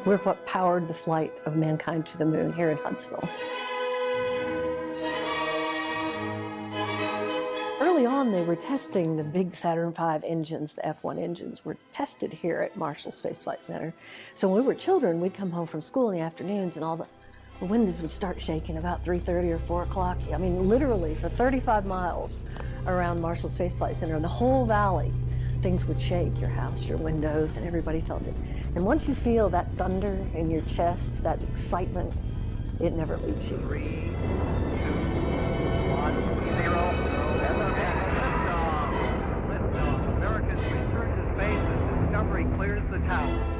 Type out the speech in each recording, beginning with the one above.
We're what powered the flight of mankind to the moon here in Huntsville. Early on, they were testing the big Saturn V engines, the F1 engines, were tested here at Marshall Space Flight Center. So when we were children, we'd come home from school in the afternoons and all the windows would start shaking about 3:30 or 4 o'clock. I mean, literally for 35 miles around Marshall Space Flight Center and the whole valley, things would shake, your house, your windows, and everybody felt it. And once you feel that thunder in your chest, that excitement, it never leaves you. 3, 2, 1, 0. Liftoff. America's return to space as Discovery clears the tower.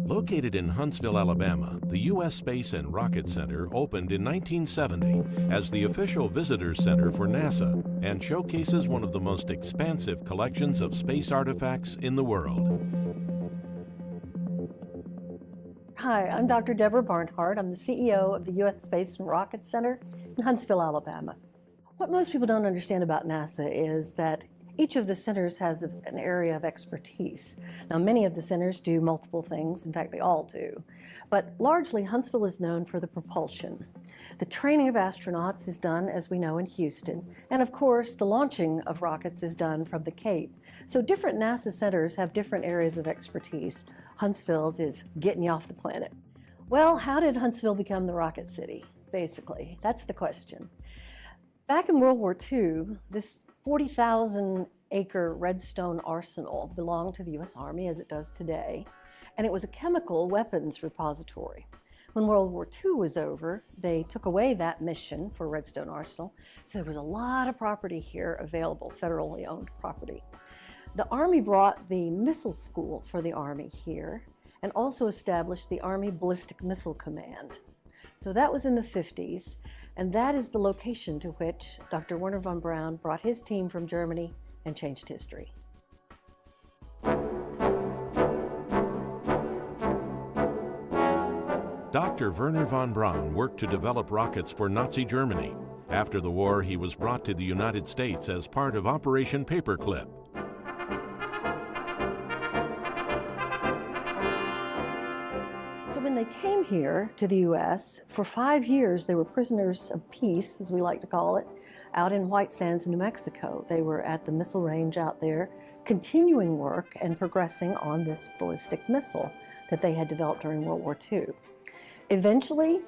Located in Huntsville, Alabama, the U.S. Space and Rocket Center opened in 1970 as the official visitor center for NASA and showcases one of the most expansive collections of space artifacts in the world. Hi, I'm Dr. Deborah Barnhart. I'm the CEO of the U.S. Space and Rocket Center in Huntsville, Alabama. What most people don't understand about NASA is that each of the centers has an area of expertise. Now, many of the centers do multiple things. In fact, they all do. But largely, Huntsville is known for the propulsion. The training of astronauts is done, as we know, in Houston. And of course, the launching of rockets is done from the Cape. So different NASA centers have different areas of expertise. Huntsville's is getting you off the planet. Well, how did Huntsville become the rocket city? Basically, that's the question. Back in World War II, this 40,000-acre Redstone arsenal belonged to the U.S. Army, as it does today, and it was a chemical weapons repository. When World War II was over, they took away that mission for Redstone Arsenal, so there was a lot of property here available, federally owned property. The Army brought the missile school for the Army here and also established the Army Ballistic Missile Command. So that was in the 50s. And that is the location to which Dr. Wernher von Braun brought his team from Germany and changed history. Dr. Wernher von Braun worked to develop rockets for Nazi Germany. After the war, he was brought to the United States as part of Operation Paperclip. So when they came here to the U.S., for 5 years they were prisoners of peace, as we like to call it, out in White Sands, New Mexico. They were at the missile range out there, continuing work and progressing on this ballistic missile that they had developed during World War II. Eventually,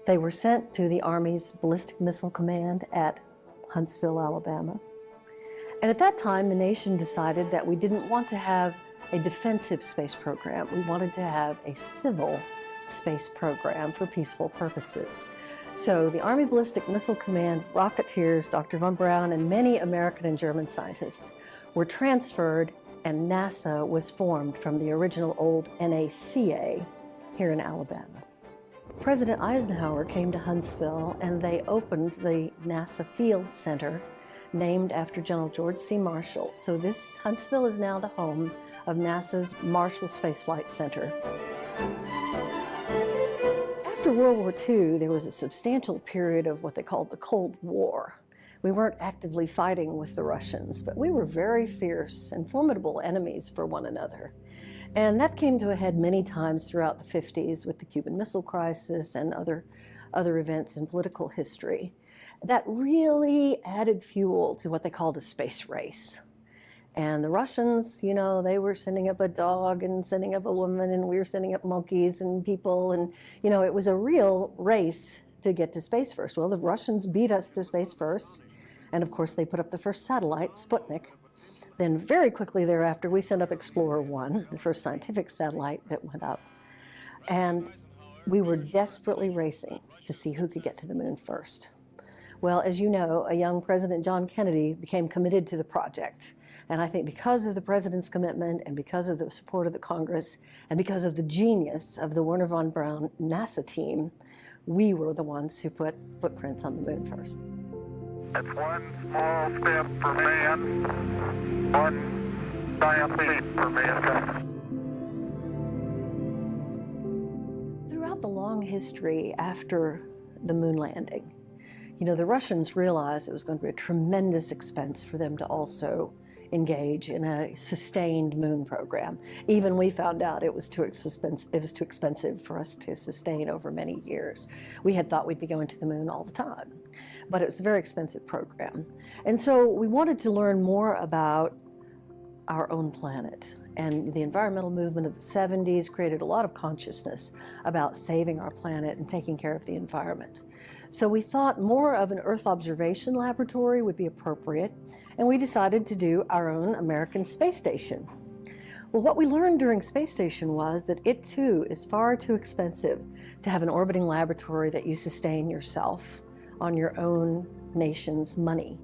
they were sent to the Army's Ballistic Missile Command at Huntsville, Alabama. And at that time, the nation decided that we didn't want to have a defensive space program. We wanted to have a civil space program for peaceful purposes. So the Army Ballistic Missile Command rocketeers, Dr. von Braun, and many American and German scientists were transferred, and NASA was formed from the original old NACA here in Alabama. President Eisenhower came to Huntsville, and they opened the NASA Field Center, named after General George C. Marshall. So this Huntsville is now the home of NASA's Marshall Space Flight Center. After World War II, there was a substantial period of what they called the Cold War. We weren't actively fighting with the Russians, but we were very fierce and formidable enemies for one another. And that came to a head many times throughout the 50s with the Cuban Missile Crisis and other events in political history. That really added fuel to what they called a space race. And the Russians, you know, they were sending up a dog and sending up a woman, and we were sending up monkeys and people, and, you know, it was a real race to get to space first. Well, the Russians beat us to space first, and of course they put up the first satellite, Sputnik. Then very quickly thereafter, we sent up Explorer 1, the first scientific satellite that went up. And we were desperately racing to see who could get to the moon first. Well, as you know, a young President John Kennedy became committed to the project. And I think because of the president's commitment and because of the support of the Congress and because of the genius of the Wernher von Braun NASA team, we were the ones who put footprints on the moon first. That's one small step for man, one giant leap for mankind. Throughout the long history after the moon landing. You know, the Russians realized it was going to be a tremendous expense for them to also engage in a sustained moon program. Even we found out it was too expensive for us to sustain over many years. We had thought we'd be going to the moon all the time, but it was a very expensive program. And so we wanted to learn more about our own planet. And the environmental movement of the 70s created a lot of consciousness about saving our planet and taking care of the environment. So we thought more of an Earth observation laboratory would be appropriate, and we decided to do our own American space station. Well, what we learned during space station was that it too is far too expensive to have an orbiting laboratory that you sustain yourself on your own nation's money.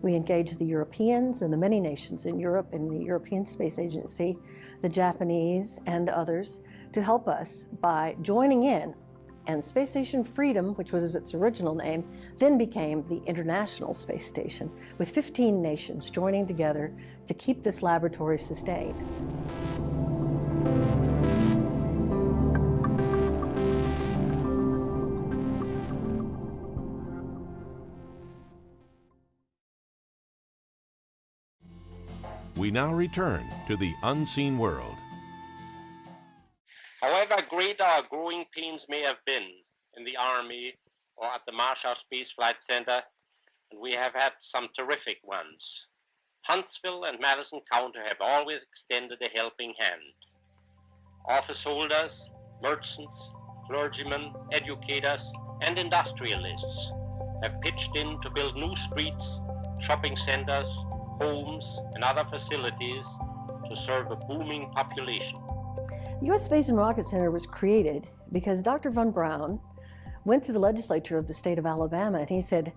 We engaged the Europeans and the many nations in Europe and the European Space Agency, the Japanese and others, to help us by joining in. And Space Station Freedom, which was its original name, then became the International Space Station, with 15 nations joining together to keep this laboratory sustained. We now return to the unseen world. However great our growing pains may have been in the Army or at the Marshall Space Flight Center, and we have had some terrific ones, Huntsville and Madison County have always extended a helping hand. Office holders, merchants, clergymen, educators, and industrialists have pitched in to build new streets, shopping centers, homes, and other facilities to serve a booming population. The U.S. Space and Rocket Center was created because Dr. Von Braun went to the legislature of the state of Alabama and he said,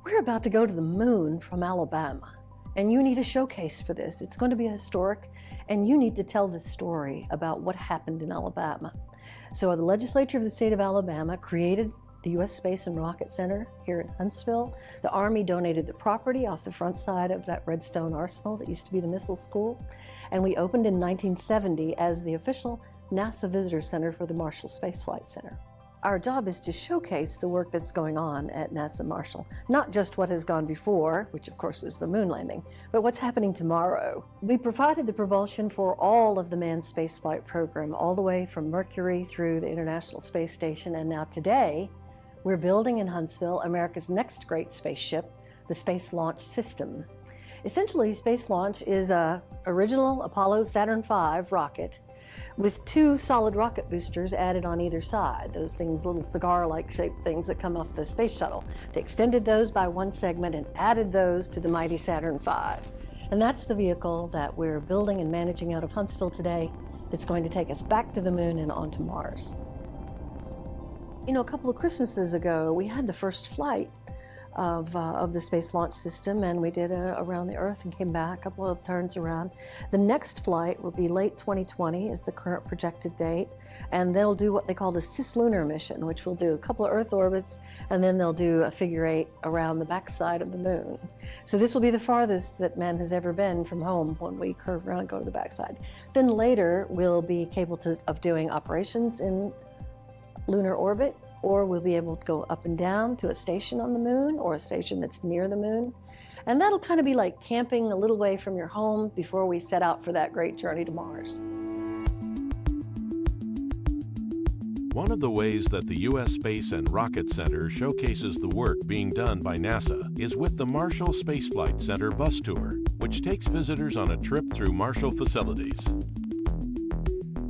"We're about to go to the moon from Alabama, and you need a showcase for this. It's going to be historic, and you need to tell this story about what happened in Alabama." So the legislature of the state of Alabama created the U.S. Space and Rocket Center here in Huntsville. The Army donated the property off the front side of that Redstone Arsenal that used to be the missile school. And we opened in 1970 as the official NASA Visitor Center for the Marshall Space Flight Center. Our job is to showcase the work that's going on at NASA Marshall, not just what has gone before, which of course is the moon landing, but what's happening tomorrow. We provided the propulsion for all of the manned spaceflight program, all the way from Mercury through the International Space Station, and now today, we're building in Huntsville America's next great spaceship, the Space Launch System. Essentially, Space Launch is an original Apollo Saturn V rocket with 2 solid rocket boosters added on either side, those things, little cigar-like shaped things that come off the space shuttle. They extended those by 1 segment and added those to the mighty Saturn V. And that's the vehicle that we're building and managing out of Huntsville today that's going to take us back to the moon and onto Mars. You know, a couple of Christmases ago, we had the first flight of the Space Launch System, and we did around the Earth and came back, a couple of turns around. The next flight will be late 2020 is the current projected date, and they'll do what they call the cislunar mission, which will do a couple of Earth orbits, and then they'll do a figure 8 around the backside of the moon. So this will be the farthest that man has ever been from home when we curve around and go to the backside. Then later, we'll be capable of doing operations in lunar orbit, or we'll be able to go up and down to a station on the moon or a station that's near the moon. And that'll kind of be like camping a little way from your home before we set out for that great journey to Mars. One of the ways that the U.S. Space and Rocket Center showcases the work being done by NASA is with the Marshall Space Flight Center bus tour, which takes visitors on a trip through Marshall facilities.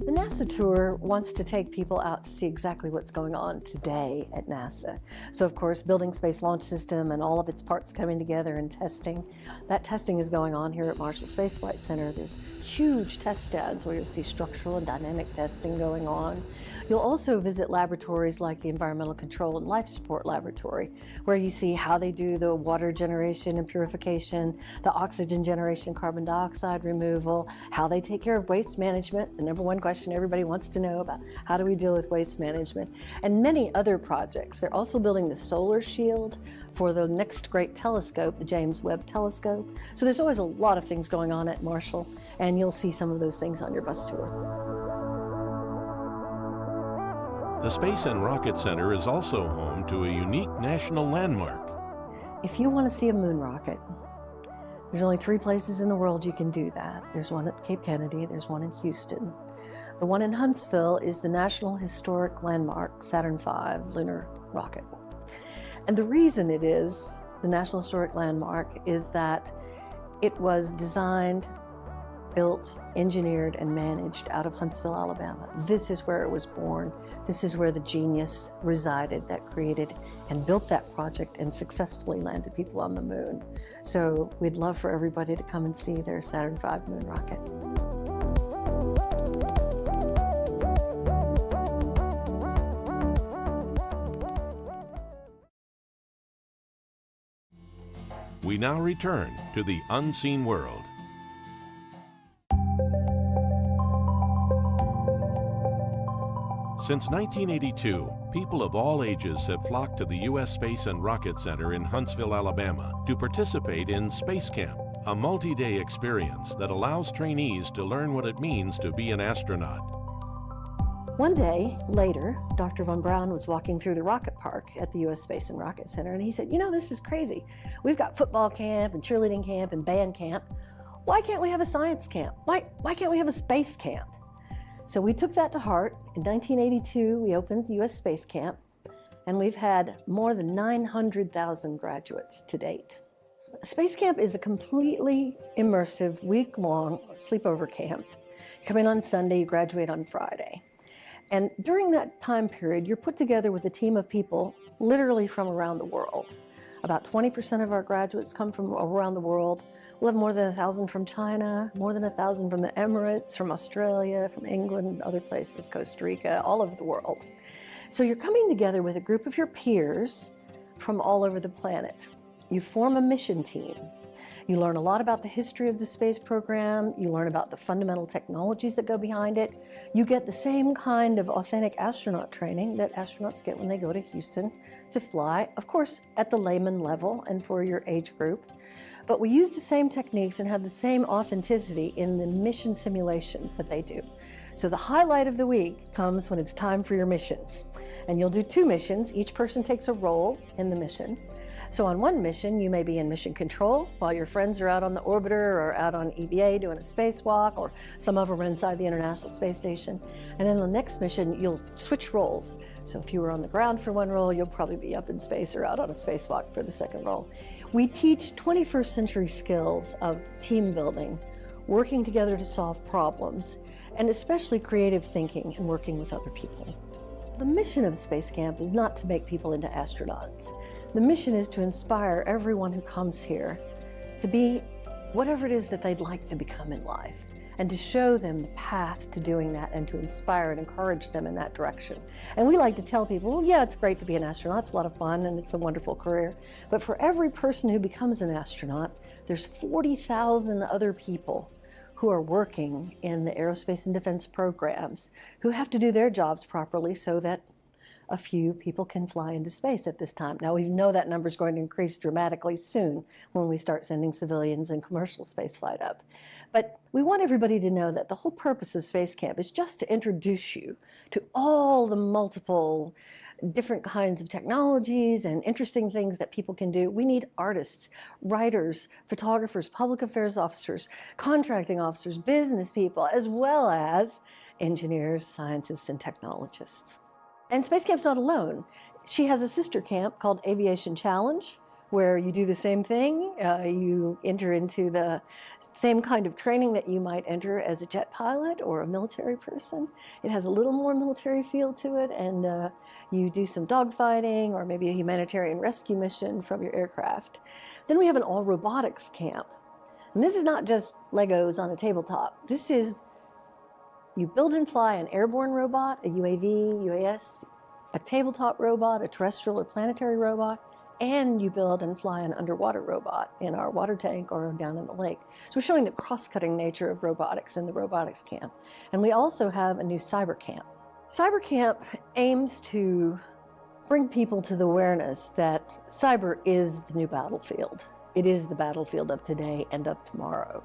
The NASA tour wants to take people out to see exactly what's going on today at NASA. So of course, building Space Launch System and all of its parts coming together and testing. That testing is going on here at Marshall Space Flight Center. There's huge test stands where you'll see structural and dynamic testing going on. You'll also visit laboratories like the Environmental Control and Life Support Laboratory, where you see how they do the water generation and purification, the oxygen generation, carbon dioxide removal, how they take care of waste management, the number one question everybody wants to know about how do we deal with waste management, and many other projects. They're also building the solar shield for the next great telescope, the James Webb Telescope. So there's always a lot of things going on at Marshall, and you'll see some of those things on your bus tour. The Space and Rocket Center is also home to a unique national landmark. If you want to see a moon rocket, there's only 3 places in the world you can do that. There's one at Cape Kennedy, there's one in Houston. The one in Huntsville is the National Historic Landmark Saturn V lunar rocket. And the reason it is the National Historic Landmark is that it was designed, built, engineered, and managed out of Huntsville, Alabama. This is where it was born. This is where the genius resided that created and built that project and successfully landed people on the moon. So we'd love for everybody to come and see their Saturn V moon rocket. We now return to the unseen world. Since 1982, people of all ages have flocked to the U.S. Space and Rocket Center in Huntsville, Alabama, to participate in Space Camp, a multi-day experience that allows trainees to learn what it means to be an astronaut. One day later, Dr. Von Braun was walking through the rocket park at the U.S. Space and Rocket Center, and he said, "You know, this is crazy. We've got football camp and cheerleading camp and band camp. Why can't we have a science camp? Why can't we have a space camp?" So we took that to heart. In 1982, we opened the U.S. Space Camp, and we've had more than 900,000 graduates to date. Space Camp is a completely immersive, week-long sleepover camp. You come in on Sunday, you graduate on Friday. And during that time period, you're put together with a team of people literally from around the world. About 20% of our graduates come from around the world. We'll have more than 1,000 from China, more than 1,000 from the Emirates, from Australia, from England, other places, Costa Rica, all over the world. So you're coming together with a group of your peers from all over the planet. You form a mission team. You learn a lot about the history of the space program. You learn about the fundamental technologies that go behind it. You get the same kind of authentic astronaut training that astronauts get when they go to Houston to fly, of course, at the layman level and for your age group. But we use the same techniques and have the same authenticity in the mission simulations that they do. So the highlight of the week comes when it's time for your missions. And you'll do 2 missions. Each person takes a role in the mission. So on one mission, you may be in mission control while your friends are out on the orbiter or out on EVA doing a spacewalk, or some of them are inside the International Space Station. And in the next mission, you'll switch roles. So if you were on the ground for one role, you'll probably be up in space or out on a spacewalk for the second role. We teach 21st century skills of team building, working together to solve problems, and especially creative thinking and working with other people. The mission of Space Camp is not to make people into astronauts. The mission is to inspire everyone who comes here to be whatever it is that they'd like to become in life, and to show them the path to doing that and to inspire and encourage them in that direction. And we like to tell people, well, yeah, it's great to be an astronaut, it's a lot of fun and it's a wonderful career, but for every person who becomes an astronaut, there's 40,000 other people who are working in the aerospace and defense programs who have to do their jobs properly so that a few people can fly into space at this time. Now, we know that number is going to increase dramatically soon when we start sending civilians and commercial spaceflight up. But we want everybody to know that the whole purpose of Space Camp is just to introduce you to all the multiple different kinds of technologies and interesting things that people can do. We need artists, writers, photographers, public affairs officers, contracting officers, business people, as well as engineers, scientists, and technologists. And Space Camp's not alone. She has a sister camp called Aviation Challenge, where you do the same thing. You enter into the same kind of training that you might enter as a jet pilot or a military person. It has a little more military feel to it, and you do some dogfighting or maybe a humanitarian rescue mission from your aircraft. Then we have an all-robotics camp. And this is not just Legos on a tabletop. This is you build and fly an airborne robot, a UAV, UAS, a tabletop robot, a terrestrial or planetary robot, and you build and fly an underwater robot in our water tank or down in the lake. So we're showing the cross-cutting nature of robotics in the robotics camp. And we also have a new cyber camp. Cyber camp aims to bring people to the awareness that cyber is the new battlefield. It is the battlefield of today and of tomorrow.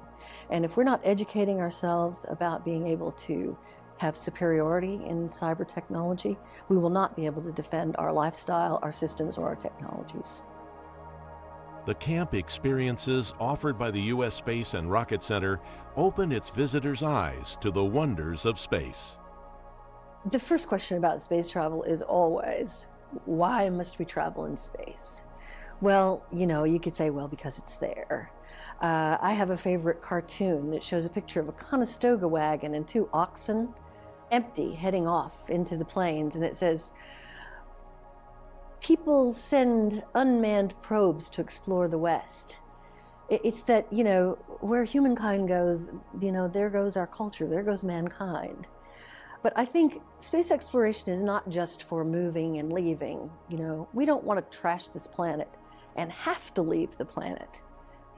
And if we're not educating ourselves about being able to have superiority in cyber technology, we will not be able to defend our lifestyle, our systems, or our technologies. The camp experiences offered by the U.S. Space and Rocket Center open its visitors' eyes to the wonders of space. The first question about space travel is always, why must we travel in space? Well, you could say, well, because it's there. I have a favorite cartoon that shows a picture of a Conestoga wagon and 2 oxen, empty, heading off into the plains, and it says, people send unmanned probes to explore the West. It's that, where humankind goes, there goes our culture, there goes mankind. But I think space exploration is not just for moving and leaving. We don't want to trash this planet and have to leave the planet.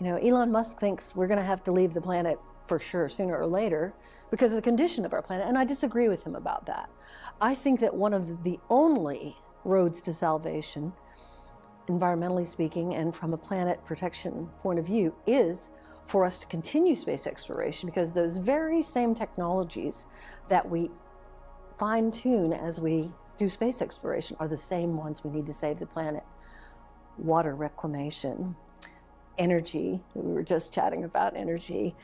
Elon Musk thinks we're going to have to leave the planet for sure, sooner or later, because of the condition of our planet, and I disagree with him about that. I think that one of the only roads to salvation, environmentally speaking, and from a planet protection point of view, is for us to continue space exploration, because those very same technologies that we fine-tune as we do space exploration are the same ones we need to save the planet. Water reclamation, energy, we were just chatting about energy,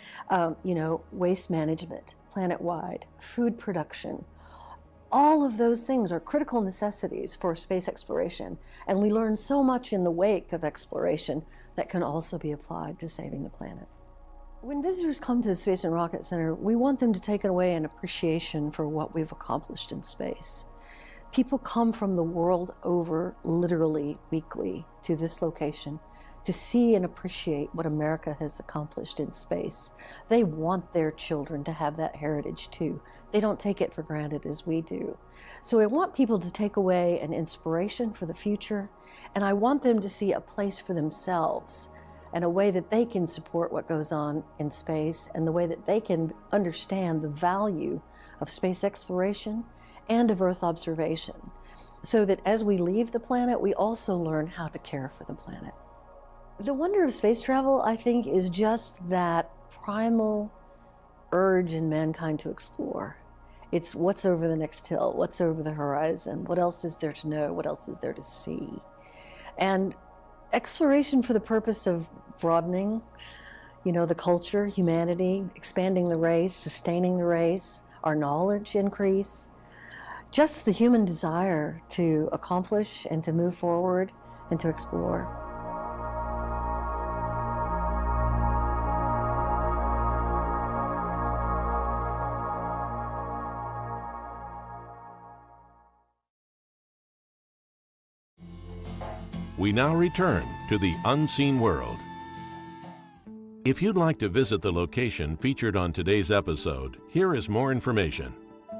waste management, planet-wide, food production. All of those things are critical necessities for space exploration, and we learn so much in the wake of exploration that can also be applied to saving the planet. When visitors come to the Space and Rocket Center, we want them to take away an appreciation for what we've accomplished in space. People come from the world over, literally weekly, to this location to see and appreciate what America has accomplished in space. They want their children to have that heritage too. They don't take it for granted as we do. So I want people to take away an inspiration for the future, and I want them to see a place for themselves and a way that they can support what goes on in space, and the way that they can understand the value of space exploration and of Earth observation, so that as we leave the planet, we also learn how to care for the planet. The wonder of space travel, I think, is just that primal urge in mankind to explore. It's what's over the next hill, what's over the horizon, what else is there to know, what else is there to see. And exploration for the purpose of broadening, the culture, humanity, expanding the race, sustaining the race, our knowledge increase, just the human desire to accomplish and to move forward and to explore. We now return to the unseen world. If you'd like to visit the location featured on today's episode, here is more information.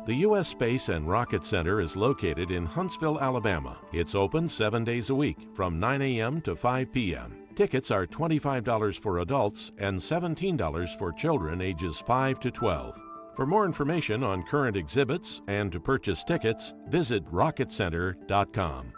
The U.S. Space and Rocket Center is located in Huntsville, Alabama. It's open 7 days a week from 9 a.m. to 5 p.m. Tickets are $25 for adults and $17 for children ages 5 to 12. For more information on current exhibits and to purchase tickets, visit rocketcenter.com.